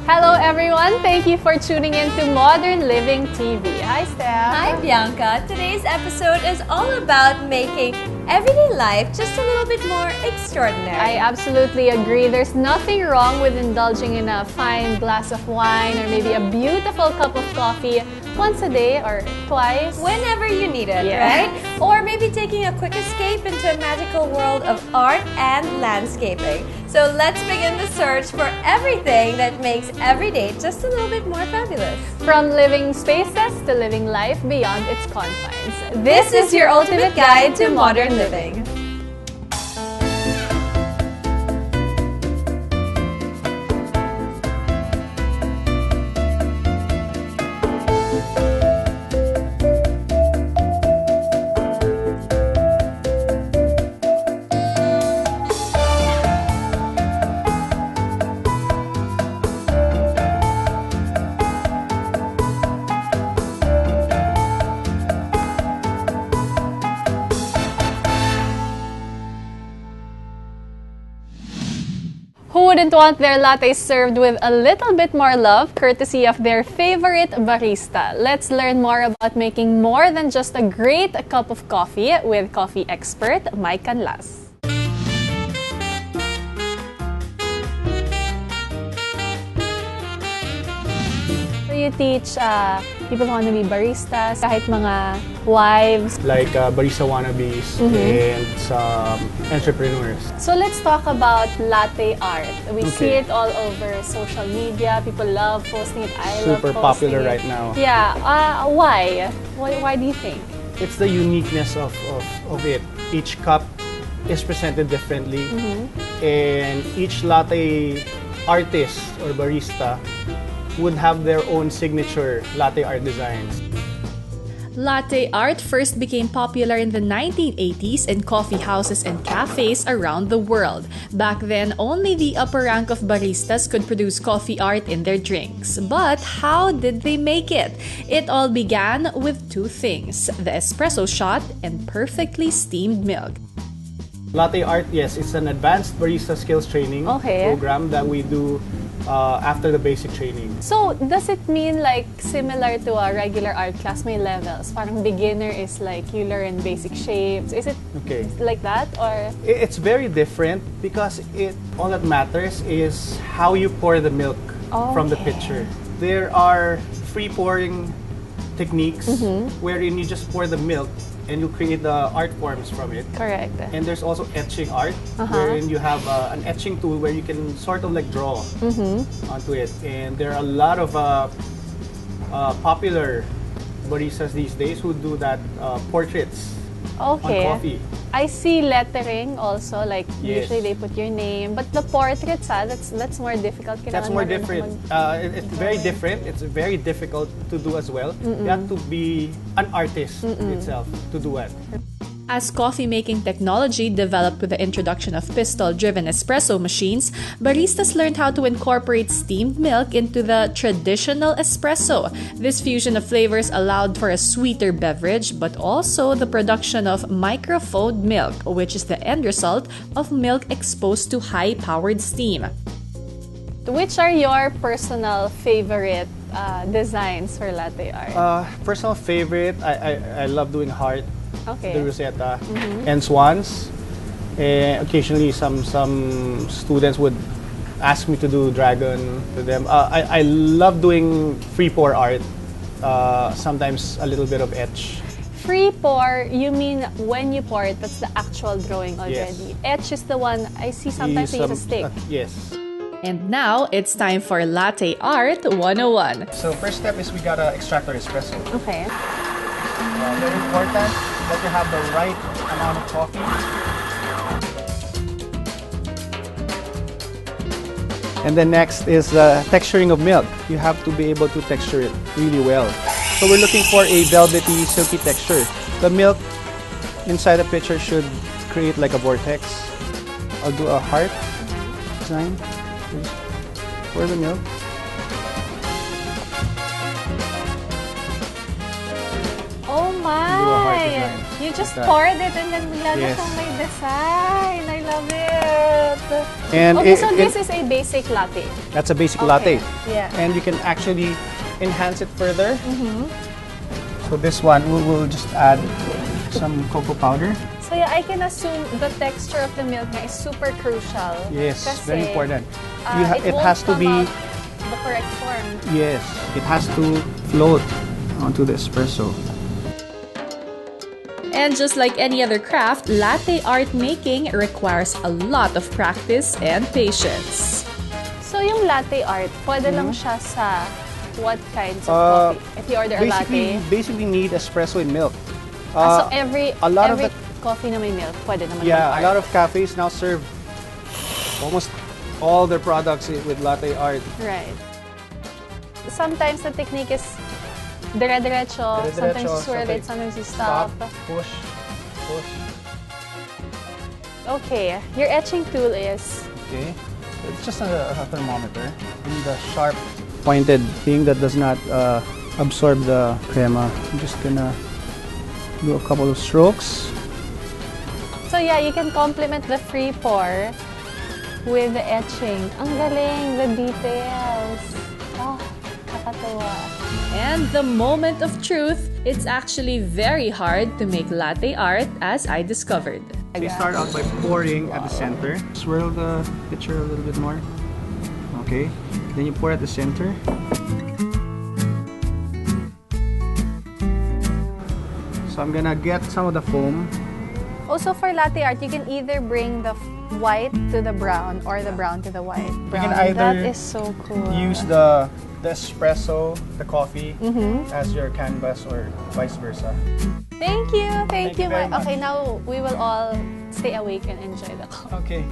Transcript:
Hello everyone! Thank you for tuning in to Modern Living TV. Hi Steph! Hi Bianca! Today's episode is all about making everyday life just a little bit more extraordinary. I absolutely agree. There's nothing wrong with indulging in a fine glass of wine or maybe a beautiful cup of coffee once a day or twice. Whenever you need it, right? Or maybe taking a quick escape into a magical world of art and landscaping. So let's begin the search for everything that makes every day just a little bit more fabulous. From living spaces to living life beyond its confines. This is your ultimate guide to modern living. Who wouldn't want their latte served with a little bit more love, courtesy of their favorite barista? Let's learn more about making more than just a great cup of coffee with coffee expert Mike Canlas. So you teach people who want to be baristas, kahit mga wives. Like barista wannabes and some entrepreneurs. So let's talk about latte art. We see it all over social media. People love posting it. I love Super posting popular it. right now. Yeah. Why? Why do you think? It's the uniqueness of it. Each cup is presented differently, and each latte artist or barista would have their own signature latte art designs. Latte art first became popular in the 1980s in coffee houses and cafes around the world. Back then, only the upper rank of baristas could produce coffee art in their drinks. But how did they make it? It all began with two things: the espresso shot and perfectly steamed milk. Latte art, yes, it's an advanced barista skills training program that we do after the basic training. So does it mean like similar to a regular art class, may levels? Parang beginner is like you learn basic shapes. Is it like that or? It's very different because all that matters is how you pour the milk from the pitcher. There are free pouring techniques wherein you just pour the milk and you create the art forms from it. Correct. And there's also etching art, wherein you have an etching tool where you can sort of like draw onto it. And there are a lot of popular baristas these days who do that portraits on coffee. I see lettering also, like usually they put your name, but the portraits, that's more difficult. That's more different. It's very different. It's very difficult to do as well. You have to be an artist itself to do it. As coffee-making technology developed with the introduction of pistol-driven espresso machines, baristas learned how to incorporate steamed milk into the traditional espresso. This fusion of flavors allowed for a sweeter beverage, but also the production of microfoamed milk, which is the end result of milk exposed to high-powered steam. Which are your personal favorite designs for latte art? Personal favorite, I love doing heart. The Rosetta and swans. Occasionally, some students would ask me to do dragon to them. I love doing free pour art. Sometimes a little bit of etch. Free pour, you mean when you pour it, that's the actual drawing already. Etch is the one I see sometimes they use a stick. Yes. And now it's time for Latte Art 101. So first step is we gotta extract our espresso. Okay. Very important that you have the right amount of coffee. And then next is texturing of milk. You have to be able to texture it really well. So we're looking for a velvety, silky texture. The milk inside the pitcher should create like a vortex. I'll do a heart design. Pour the milk. Oh my! do a heart design. You just Like that. poured it and then bigla Yes. siyang may design. I love it. And okay, it- so it- this is a basic latte. That's a basic Okay. latte. Yeah. And you can actually enhance it further. So this one, we will just add some cocoa powder. So yeah, I can assume the texture of the milk na is super crucial. Yes, Kasi, very important. it It won't has to come be, out the correct form. yes, it has to float onto the espresso. And just like any other craft, latte art making requires a lot of practice and patience. So yung latte art, pwede lang siya sa what kinds of coffee? If you order a latte. Basically need espresso and milk. So every a lot of coffee na may milk, pwede naman Yeah, mag-art. a lot of cafes now serve almost all their products with latte art. Right. Sometimes the technique is dire-diretso, sometimes you swirl it, sometimes you stop. Push, push. Okay, your etching tool is Okay, it's just a thermometer. You need a sharp, pointed thing that does not absorb the crema. I'm just gonna do a couple of strokes. So yeah, you can complement the free pour with the etching. Ang galing, the details. Oh, nakakatuwa. And the moment of truth, it's actually very hard to make latte art, as I discovered. We start out by pouring at the center. Swirl the pitcher a little bit more. Okay, then you pour at the center. So I'm gonna get some of the foam. Also for latte art, you can either bring the white to the brown or the brown to the white. You can Brown. either That is so cool. use the espresso, the coffee, as your canvas or vice versa. Thank you, Thank you very Mike. Okay, much. now we will all stay awake and enjoy the coffee. Okay.